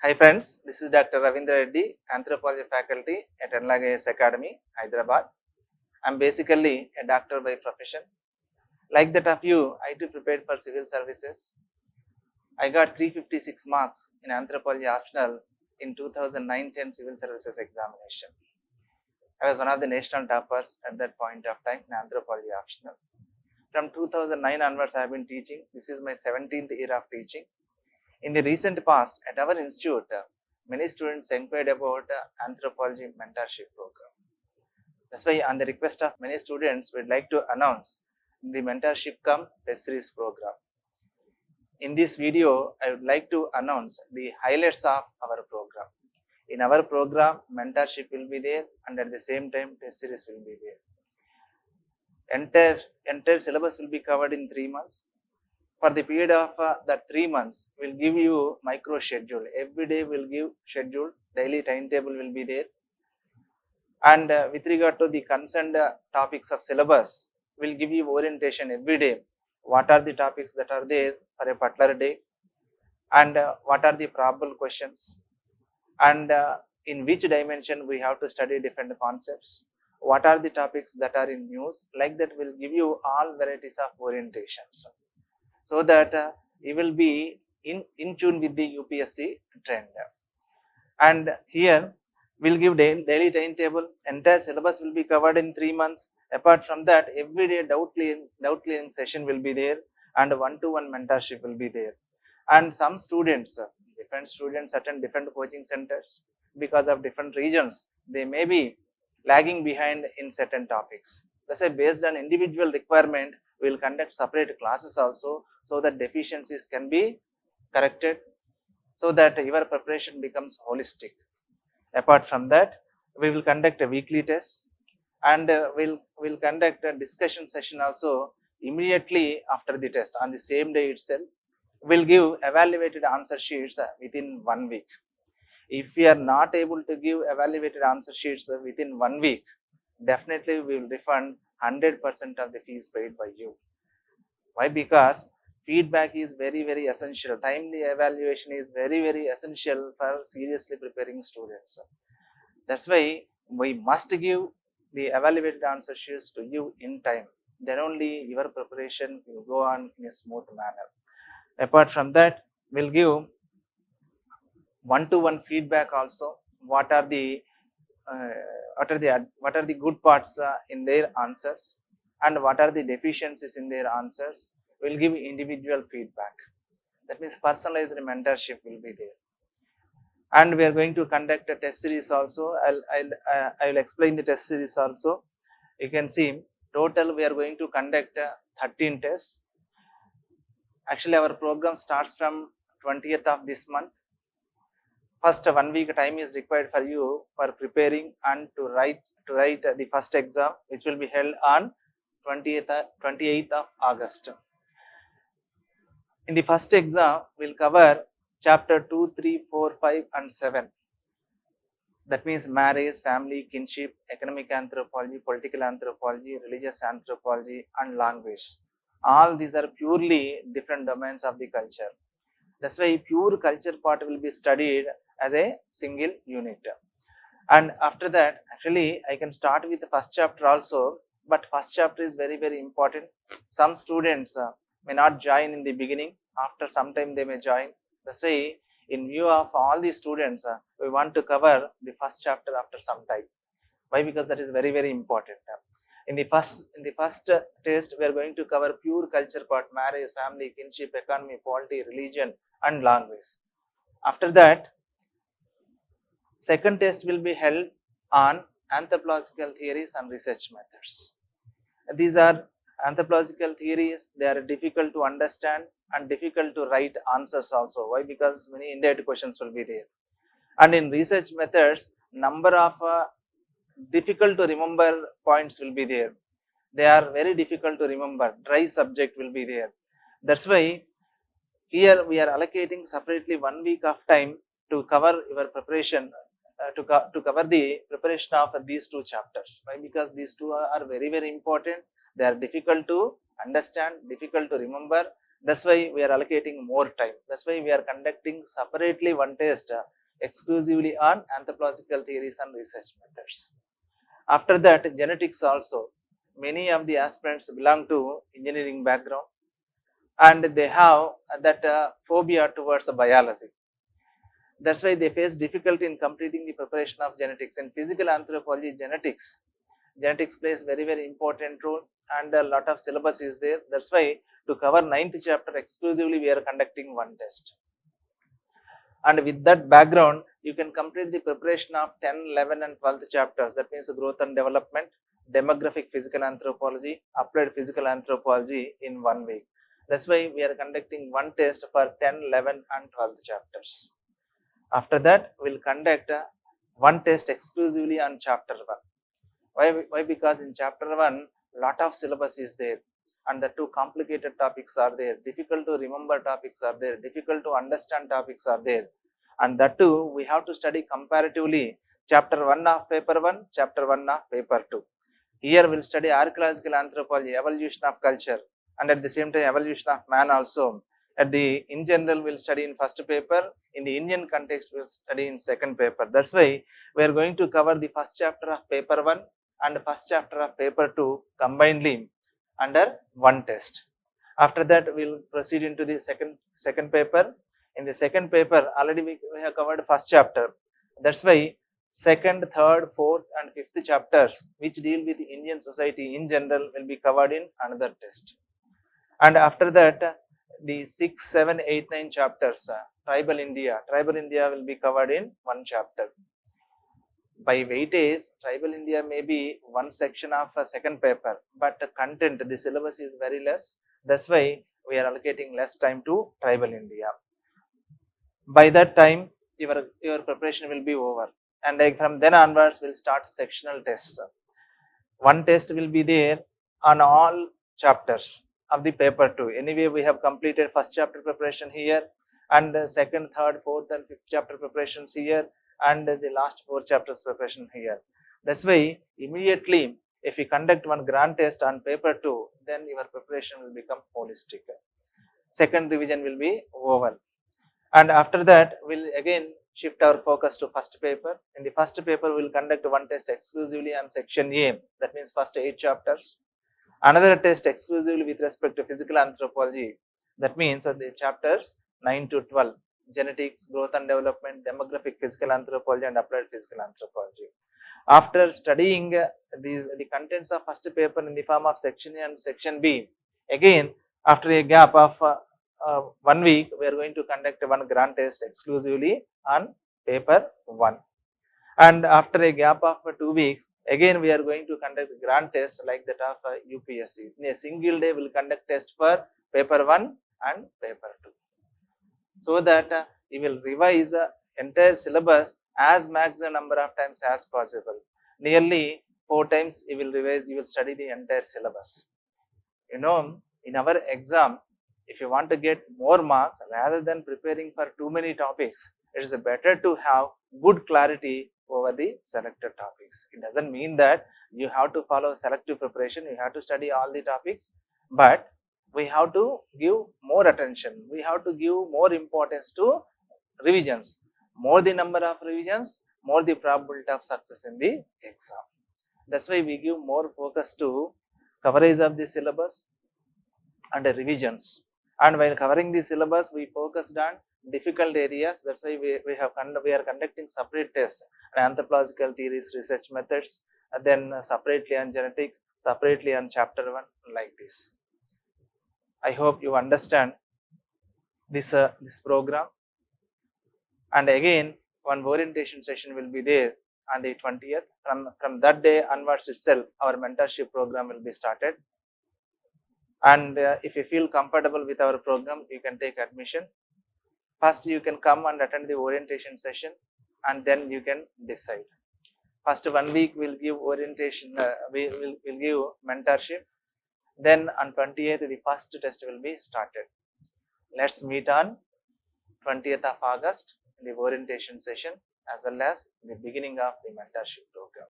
Hi friends, this is Dr. Ravindra Reddy, Anthropology faculty at IAS Academy, Hyderabad. I am basically a doctor by profession. Like that of you, I too prepared for civil services. I got 356 marks in Anthropology optional in 2009-10 civil services examination. I was one of the national toppers at that point of time in Anthropology optional. From 2009 onwards, I have been teaching. This is my 17th year of teaching. In the recent past, at our institute, many students inquired about anthropology mentorship program. That's why, on the request of many students, we'd like to announce the mentorship cum test series program. In this video, I would like to announce the highlights of our program. In our program, mentorship will be there, and at the same time, test series will be there. Entire syllabus will be covered in 3 months. For the period of that 3 months, we'll give you micro schedule. Every day we'll give schedule, daily timetable will be there. And with regard to the concerned topics of syllabus, we'll give you orientation every day. What are the topics that are there for a particular day, and what are the probable questions, and in which dimension we have to study different concepts. What are the topics that are in news? Like that, we'll give you all varieties of orientations, so that you will be in tune with the UPSC trend. And here we'll give daily timetable. Entire syllabus will be covered in 3 months. Apart from that, every day doubt clearing session will be there, and one-to-one mentorship will be there. And some students, different students attend different coaching centers because of different regions. They may be lagging behind in certain topics. Let's say based on individual requirement, we will conduct separate classes also, so that deficiencies can be corrected, so that your preparation becomes holistic. Apart from that, we will conduct a weekly test, and we'll conduct a discussion session also immediately after the test. On the same day itself, we'll give evaluated answer sheets within 1 week. If we are not able to give evaluated answer sheets within 1 week, definitely we will refund 100% of the fees paid by you. Why? Because feedback is very essential. Timely evaluation is very essential for seriously preparing students. That's why we must give the evaluated answer sheets to you in time. Then only your preparation will go on in a smooth manner. Apart from that, we'll give one-to-one feedback also. What are the good parts in their answers, and what are the deficiencies in their answers? We'll give individual feedback. That means personalized mentorship will be there. And we are going to conduct a test series also. I will explain the test series also. You can see total we are going to conduct 13 tests. Actually, our program starts from 20th of this month. First 1 week time is required for you for preparing and to write the first exam, which will be held on 28th of August. In the first exam, we'll cover chapter 2, 3, 4, 5 and 7. That means marriage, family, kinship, economic anthropology, political anthropology, religious anthropology and language. All these are purely different domains of the culture. That's why pure culture part will be studied as a single unit. And after that, actually I can start with the first chapter also, but first chapter is very important. Some students may not join in the beginning. After some time they may join. That's why in view of all the students, we want to cover the first chapter after some time. Why? Because that is very important. In the first test, we are going to cover pure culture part: marriage, family, kinship, economy, polity, religion and language. After that, second test will be held on anthropological theories and research methods. These are anthropological theories. They are difficult to understand and difficult to write answers also. Why? Because many indirect questions will be there. And in research methods, number of difficult to remember points will be there. They are very difficult to remember. Dry subject will be there. That's why here we are allocating separately 1 week of time to cover your preparation, to cover the preparation of these two chapters. Why? Because these two are very important. They are difficult to understand, difficult to remember, That's why we are allocating more time. That's why we are conducting separately one test exclusively on anthropological theories and research methods. After that, genetics also. Many of the aspirants belong to engineering background and they have that phobia towards biology. That's why they face difficulty in completing the preparation of genetics. In physical anthropology, genetics plays very important role and a lot of syllabus is there. That's why to cover 9th chapter exclusively we are conducting one test. And with that background, you can complete the preparation of 10, 11 and 12th chapters. That means growth and development, demographic physical anthropology, applied physical anthropology in 1 week. That's why we are conducting one test for 10, 11 and 12th chapters. After that, we will conduct one test exclusively on chapter 1. Why? Because in chapter 1, lot of syllabus is there and the two complicated topics are there, difficult to remember topics are there, difficult to understand topics are there, and that too we have to study comparatively chapter 1 of paper 1, chapter 1 of paper 2. Here we will study archaeological anthropology, evolution of culture, and at the same time evolution of man also. In general we will study in first paper, in the Indian context we will study in second paper. That's why we are going to cover the first chapter of paper 1 and first chapter of paper 2 combinedly under one test. After that we will proceed into the second paper. In the second paper already we have covered first chapter. That's why second, third, fourth and fifth chapters which deal with Indian society in general will be covered in another test. And after that the 6, 7, 8, 9 chapters, tribal India will be covered in one chapter. By weightage, tribal India may be one section of a second paper, but the content, the syllabus is very less. That's why we are allocating less time to tribal India. By that time, your preparation will be over, and from then onwards, we'll start sectional tests. One test will be there on all chapters of the paper 2. Anyway, we have completed first chapter preparation here, and the second, third, fourth, and fifth chapter preparations here, and the last 4 chapters preparation here. That's why immediately if you conduct one grand test on paper 2, then your preparation will become holistic. Second revision will be over, and after that we'll again shift our focus to first paper. In the first paper we'll conduct one test exclusively on section A, that means first 8 chapters. Another test exclusively with respect to physical anthropology, that means the chapters 9 to 12, genetics, growth and development, demographic physical anthropology and applied physical anthropology. After studying the contents of first paper in the form of section A and section B, again after a gap of 1 week we are going to conduct one grand test exclusively on paper 1. And after a gap of 2 weeks, again we are going to conduct grand test like that of UPSC. In a single day we will conduct test for paper 1 and paper 2. So that you will revise entire syllabus as maximum number of times as possible. Nearly 4 times you will revise, you will study the entire syllabus. In our exam, if you want to get more marks, rather than preparing for too many topics, it is better to have good clarity over the selected topics. It doesn't mean that you have to follow selective preparation, you have to study all the topics, but we have to give more attention, we have to give more importance to revisions. More the number of revisions, more the probability of success in the exam. That's why we give more focus to coverage of the syllabus and revisions. And while covering the syllabus, we focused on difficult areas. That's why we are conducting separate tests on anthropological theories, research methods, and then separately on genetics, separately on chapter 1, like this. I hope you understand this program. And again, one orientation session will be there on the 20th. From that day onwards itself, our mentorship program will be started. And if you feel comfortable with our program, you can take admission. First, you can come and attend the orientation session, and then you can decide. First 1 week we'll give orientation, we'll give mentorship. Then on 20th, the first test will be started. Let's meet on 20th of August in the orientation session as well as the beginning of the mentorship program.